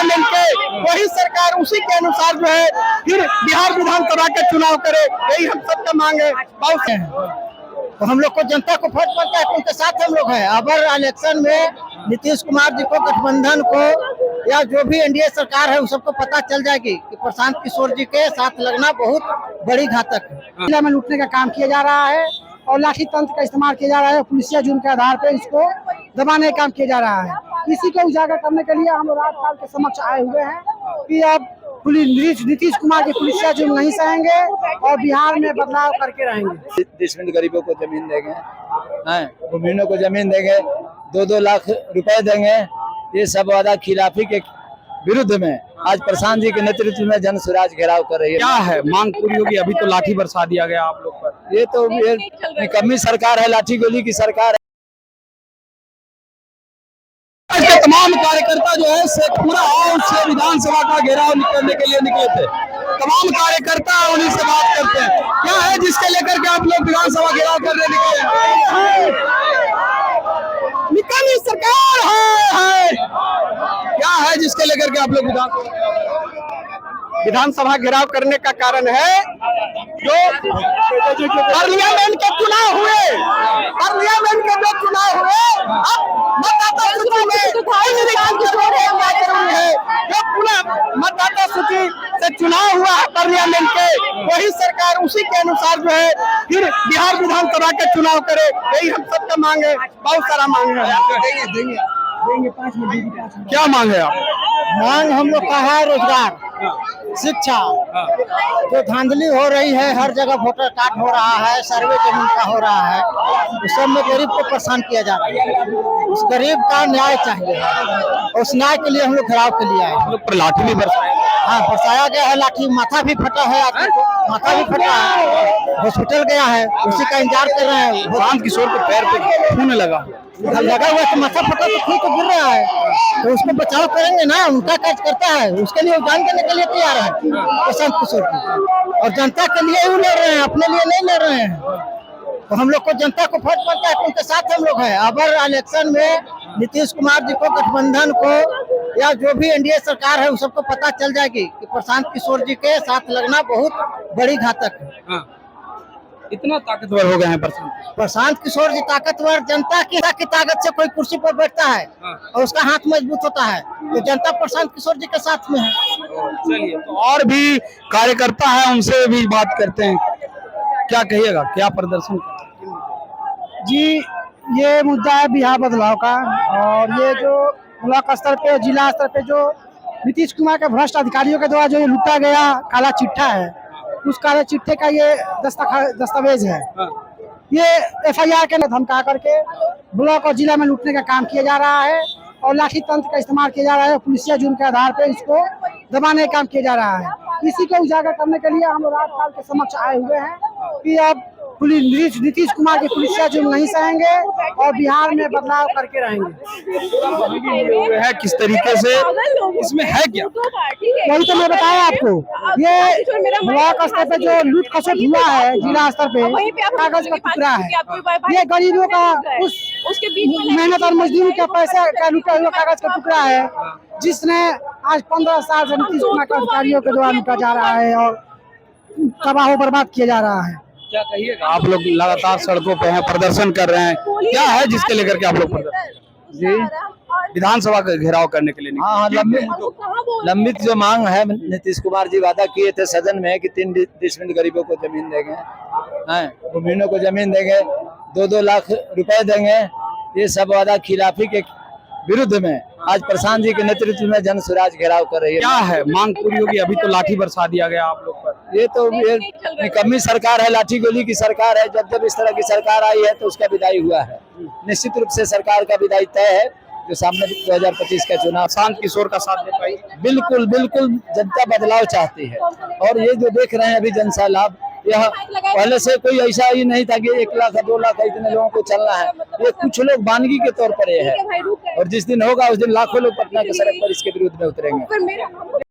Parliament के, वही सरकार उसी के अनुसार जो है फिर बिहार विधानसभा के चुनाव करे, यही हम सबका मांग है। बहुत है तो हम लोग को जनता को फर्क पड़ता है, उनके साथ हम लोग हैं। अगर इलेक्शन में नीतीश कुमार जी को, गठबंधन को या जो भी एनडीए सरकार है उन सबको पता चल जाएगी कि प्रशांत किशोर जी के साथ लगना बहुत बड़ी घातक है। जिला में लूटने का काम किया जा रहा है और लाठी तंत्र का इस्तेमाल किया जा रहा है, पुलिसिया जुर्म के आधार पर इसको दबाने का काम किया जा रहा है। इसी को उजागर करने के लिए हम लोग राज्यपाल के समक्ष आए हुए हैं कि अब नीतीश कुमार की पुलिसिया जुर्म नहीं सहेंगे और बिहार में बदलाव करके रहेंगे। देशमंद गरीबों को जमीन देंगे, भूमिहीनों को जमीन देंगे, 2-2 लाख रुपए देंगे। ये सब वादा खिलाफी के विरुद्ध में आज प्रशांत जी के नेतृत्व में जन स्वराज घेराव कर रही है। क्या है मांग पूरी होगी? अभी तो लाठी बरसा दिया गया आप लोग पर। ये तो निकम्मी सरकार है, लाठी गोली की सरकार है। तमाम कार्यकर्ता जो है शेखपुरा हाउस से विधानसभा का घेराव करने के लिए निकले थे। तमाम कार्यकर्ता उन्हीं से बात करते हैं। क्या है जिसके लेकर के आप लोग विधानसभा घेराव करने निकले? निकम्मी सरकार है। क्या है जिसके लेकर के आप लोग विधानसभा घेराव करने का कारण है जो पार्लियामेंट के चुनाव हुए, अब मतदाता सूची में जो पूरा मतदाता सूची से चुनाव हुआ है पार्लियामेंट के, वही सरकार उसी के अनुसार जो है फिर बिहार विधानसभा के चुनाव करे, यही हम सबका मांग है। बहुत सारा मांग है। देंगे 5 मिनट। क्या मांग है आप? मांग हम लोग का है रोजगार, शिक्षा। जो धांधली हो रही है, हर जगह वोटर कार्ड हो रहा है, सर्वे जमीन का हो रहा है, उस सब में गरीब को परेशान किया जा रहा है। उस गरीब का न्याय चाहिए, उस न्याय के लिए हम लोग घेराव के लिए आए। हम लोग पर लाठी भी बरसाया? हाँ, बरसाया गया है लाठी। माथा भी फटा है, आदमी को माथा भी फटा है, हॉस्पिटल गया है, उसी का इंतजार कर रहे हैं। प्रशांत किशोर के पैर पे खून लगा हुआ तो माथा फटा तो खून तो गिर रहा है, तो उसको बचाव करेंगे ना, उनका काज करता है, उसके लिए जान देने के लिए तैयार है प्रशांत किशोर की। और जनता के लिए ही लड़ रहे हैं, अपने लिए नहीं लड़ रहे हैं। तो हम लोग को जनता को फर्क पड़ता है, उनके साथ हम लोग हैं। अगर इलेक्शन में नीतीश कुमार जी को, गठबंधन को या जो भी एनडीए सरकार है उन सबको पता चल जाएगी कि प्रशांत किशोर जी के साथ लगना बहुत बड़ी घातक है। इतना ताकतवर हो गए हैं प्रशांत किशोर जी ताकतवर। जनता की ताकत से कोई कुर्सी पर बैठता है और उसका हाथ मजबूत होता है, तो जनता प्रशांत किशोर जी के साथ में है। चलिए, तो और भी कार्यकर्ता है, उनसे भी बात करते हैं। क्या कहिएगा, क्या प्रदर्शन? जी, ये मुद्दा है बिहार बदलाव का, और ये जो ब्लॉक स्तर पे, जिला स्तर पे जो नीतीश कुमार के भ्रष्ट अधिकारियों के द्वारा जो ये लूटा गया काला चिट्ठा है, उस काले चिट्ठे का ये दस्तावेज है। ये एफआईआर के धमका करके ब्लॉक और जिला में लूटने का काम किया जा रहा है और लाठी तंत्र का इस्तेमाल किया जा रहा है, पुलिसिया जुर्म के आधार पर इसको दबाने का काम किया जा रहा है। इसी को उजागर करने के लिए हम लोग राज्यपाल के समक्ष आए हुए हैं कि अब नीतीश कुमार की पुलिसिया जुर्म नहीं सहेंगे और बिहार में बदलाव करके रहेंगे। है किस तरीके से, इसमें है क्या? वही तो मैं बताया आपको। ये ब्लॉक स्तर पे जो लूट खसोट हुआ है, जिला स्तर पे कागज का टुकड़ा है। ये गरीबों का उसके मेहनत और मजदूरी का पैसा का लूटा हुआ कागज का टुकड़ा है, जिसने आज 15 साल से नीतीश कुमार के अधिकारियों के द्वारा लूटा जा रहा है और तबाह बर्बाद किया जा रहा है। क्या कहिएगा? आप लोग लगातार सड़कों पे हैं, प्रदर्शन कर रहे हैं। क्या है जिसके लेकर के आप लोग जी विधानसभा का घेराव करने के लिए? हाँ, लंबित जो मांग है, नीतीश कुमार जी वादा किए थे सदन में कि 3 देशमंद गरीबों को जमीन देंगे, भूमिहीनों को जमीन देंगे, 2-2 लाख रुपए देंगे। ये सब वादा खिलाफी के विरुद्ध में आज प्रशांत जी के नेतृत्व में जन स्वराज घेराव कर रही है। क्या है मांग पूरी होगी? अभी तो लाठी बरसा दिया गया आप लोग पर। ये तो निकम्मी सरकार है, लाठी गोली की सरकार है। जब जब इस तरह की सरकार आई है तो उसका विदाई हुआ है। निश्चित रूप से सरकार का विदाई तय है, जो सामने 2025 का चुनाव। प्रशांत किशोर का साथ दे पाई? बिल्कुल बिल्कुल, जनता बदलाव चाहती है। और ये जो देख रहे हैं अभी जनसैलाब, यह पहले से कोई ऐसा ही नहीं था कि 1 लाख 2 लाख इतने लोगों को चलना है। ये कुछ लोग वानगी के तौर पर ये है, और जिस दिन होगा उस दिन लाखों लोग पटना के सड़क पर इसके विरुद्ध में उतरेंगे।